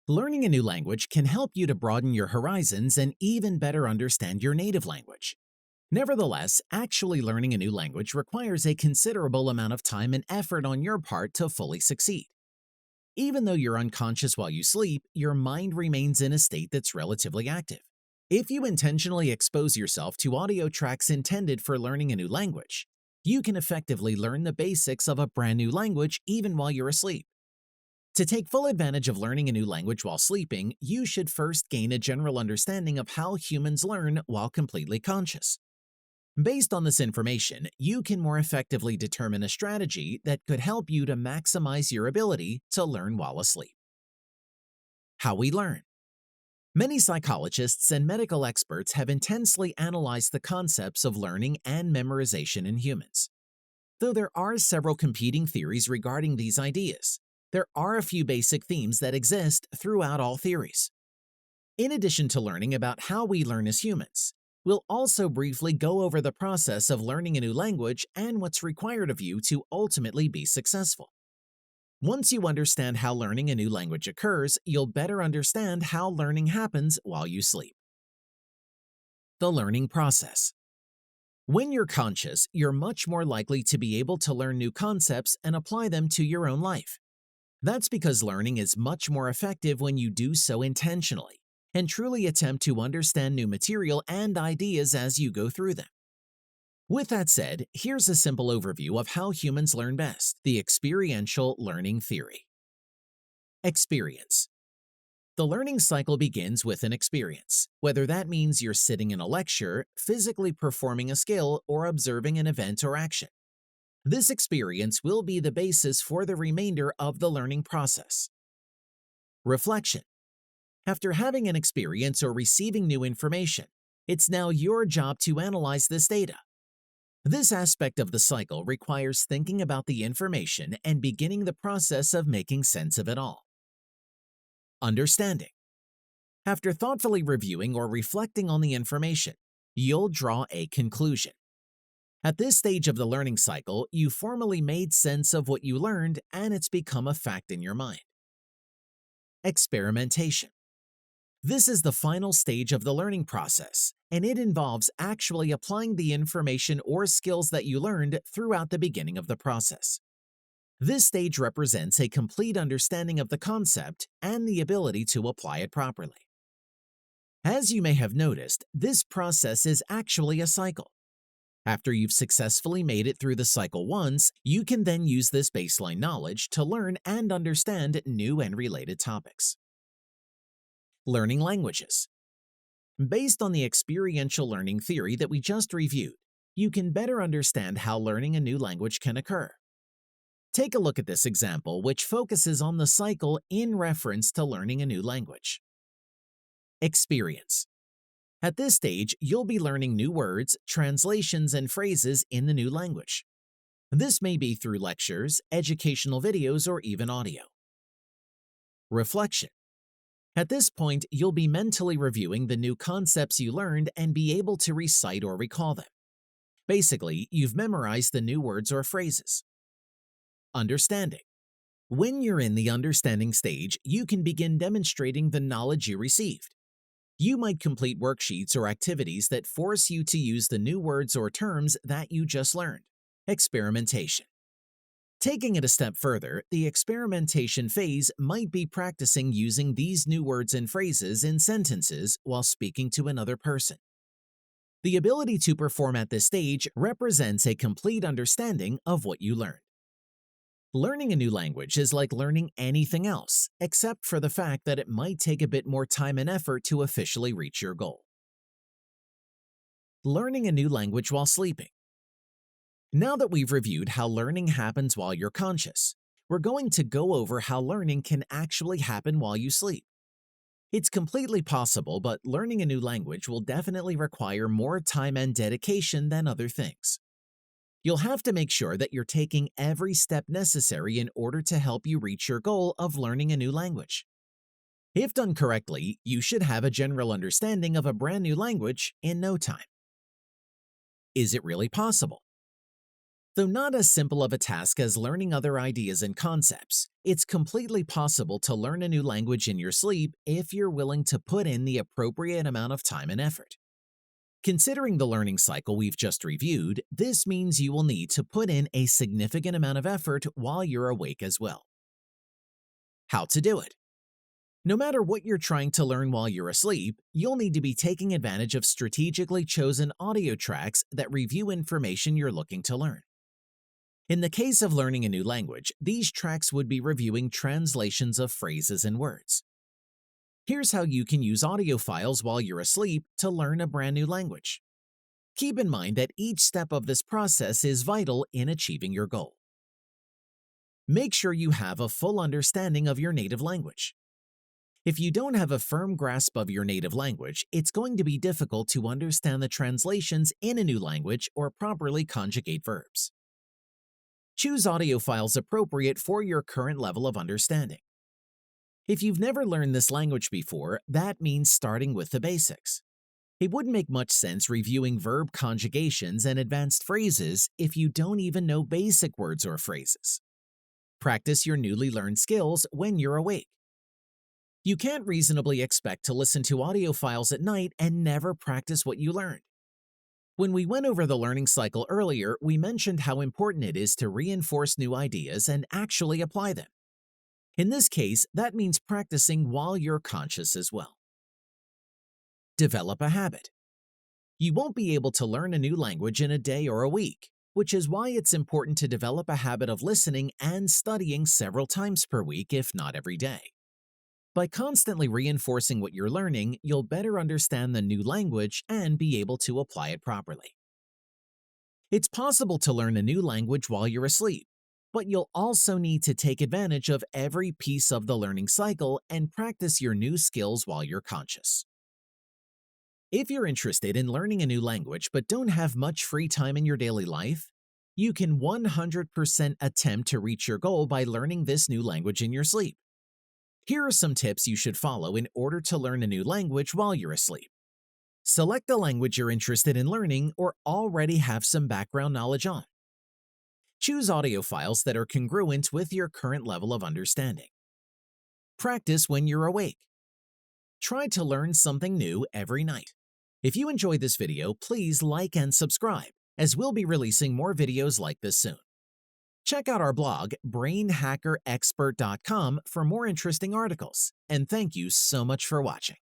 Learning a new language can help you to broaden your horizons and even better understand your native language. Nevertheless, actually learning a new language requires a considerable amount of time and effort on your part to fully succeed. Even though you're unconscious while you sleep, your mind remains in a state that's relatively active. If you intentionally expose yourself to audio tracks intended for learning a new language, you can effectively learn the basics of a brand new language even while you're asleep. To take full advantage of learning a new language while sleeping, you should first gain a general understanding of how humans learn while completely conscious. Based on this information, you can more effectively determine a strategy that could help you to maximize your ability to learn while asleep. How we learn. Many psychologists and medical experts have intensely analyzed the concepts of learning and memorization in humans. Though there are several competing theories regarding these ideas, there are a few basic themes that exist throughout all theories. In addition to learning about how we learn as humans, we'll also briefly go over the process of learning a new language and what's required of you to ultimately be successful. Once you understand how learning a new language occurs, you'll better understand how learning happens while you sleep. The learning process. When you're conscious, you're much more likely to be able to learn new concepts and apply them to your own life. That's because learning is much more effective when you do so intentionally and truly attempt to understand new material and ideas as you go through them. With that said, here's a simple overview of how humans learn best: the experiential learning theory. Experience. The learning cycle begins with an experience, whether that means you're sitting in a lecture, physically performing a skill, or observing an event or action. This experience will be the basis for the remainder of the learning process. Reflection. After having an experience or receiving new information, it's now your job to analyze this data. This aspect of the cycle requires thinking about the information and beginning the process of making sense of it all. Understanding. After thoughtfully reviewing or reflecting on the information, you'll draw a conclusion. At this stage of the learning cycle, you formally made sense of what you learned and it's become a fact in your mind. Experimentation. This is the final stage of the learning process, and it involves actually applying the information or skills that you learned throughout the beginning of the process. This stage represents a complete understanding of the concept and the ability to apply it properly. As you may have noticed, this process is actually a cycle. After you've successfully made it through the cycle once, you can then use this baseline knowledge to learn and understand new and related topics. Learning languages. Based on the experiential learning theory that we just reviewed, you can better understand how learning a new language can occur. Take a look at this example, which focuses on the cycle in reference to learning a new language. Experience. At this stage, you'll be learning new words, translations, and phrases in the new language. This may be through lectures, educational videos, or even audio. Reflection. At this point, you'll be mentally reviewing the new concepts you learned and be able to recite or recall them. Basically, you've memorized the new words or phrases. Understanding. When you're in the understanding stage, you can begin demonstrating the knowledge you received. You might complete worksheets or activities that force you to use the new words or terms that you just learned. Experimentation. Taking it a step further, the experimentation phase might be practicing using these new words and phrases in sentences while speaking to another person. The ability to perform at this stage represents a complete understanding of what you learned. Learning a new language is like learning anything else, except for the fact that it might take a bit more time and effort to officially reach your goal. Learning a new language while sleeping. Now that we've reviewed how learning happens while you're conscious, we're going to go over how learning can actually happen while you sleep. It's completely possible, but learning a new language will definitely require more time and dedication than other things. You'll have to make sure that you're taking every step necessary in order to help you reach your goal of learning a new language. If done correctly, you should have a general understanding of a brand new language in no time. Is it really possible? Though not as simple of a task as learning other ideas and concepts, it's completely possible to learn a new language in your sleep if you're willing to put in the appropriate amount of time and effort. Considering the learning cycle we've just reviewed, this means you will need to put in a significant amount of effort while you're awake as well. How to do it? No matter what you're trying to learn while you're asleep, you'll need to be taking advantage of strategically chosen audio tracks that review information you're looking to learn. In the case of learning a new language, these tracks would be reviewing translations of phrases and words. Here's how you can use audio files while you're asleep to learn a brand new language. Keep in mind that each step of this process is vital in achieving your goal. Make sure you have a full understanding of your native language. If you don't have a firm grasp of your native language, it's going to be difficult to understand the translations in a new language or properly conjugate verbs. Choose audio files appropriate for your current level of understanding. If you've never learned this language before, that means starting with the basics. It wouldn't make much sense reviewing verb conjugations and advanced phrases if you don't even know basic words or phrases. Practice your newly learned skills when you're awake. You can't reasonably expect to listen to audio files at night and never practice what you learned. When we went over the learning cycle earlier, we mentioned how important it is to reinforce new ideas and actually apply them. In this case, that means practicing while you're conscious as well. Develop a habit. You won't be able to learn a new language in a day or a week, which is why it's important to develop a habit of listening and studying several times per week, if not every day. By constantly reinforcing what you're learning, you'll better understand the new language and be able to apply it properly. It's possible to learn a new language while you're asleep, but you'll also need to take advantage of every piece of the learning cycle and practice your new skills while you're conscious. If you're interested in learning a new language but don't have much free time in your daily life, you can 100% attempt to reach your goal by learning this new language in your sleep. Here are some tips you should follow in order to learn a new language while you're asleep. Select the language you're interested in learning or already have some background knowledge on. Choose audio files that are congruent with your current level of understanding. Practice when you're awake. Try to learn something new every night. If you enjoyed this video, please like and subscribe, as we'll be releasing more videos like this soon. Check out our blog, brainhackerexpert.com, for more interesting articles, and thank you so much for watching.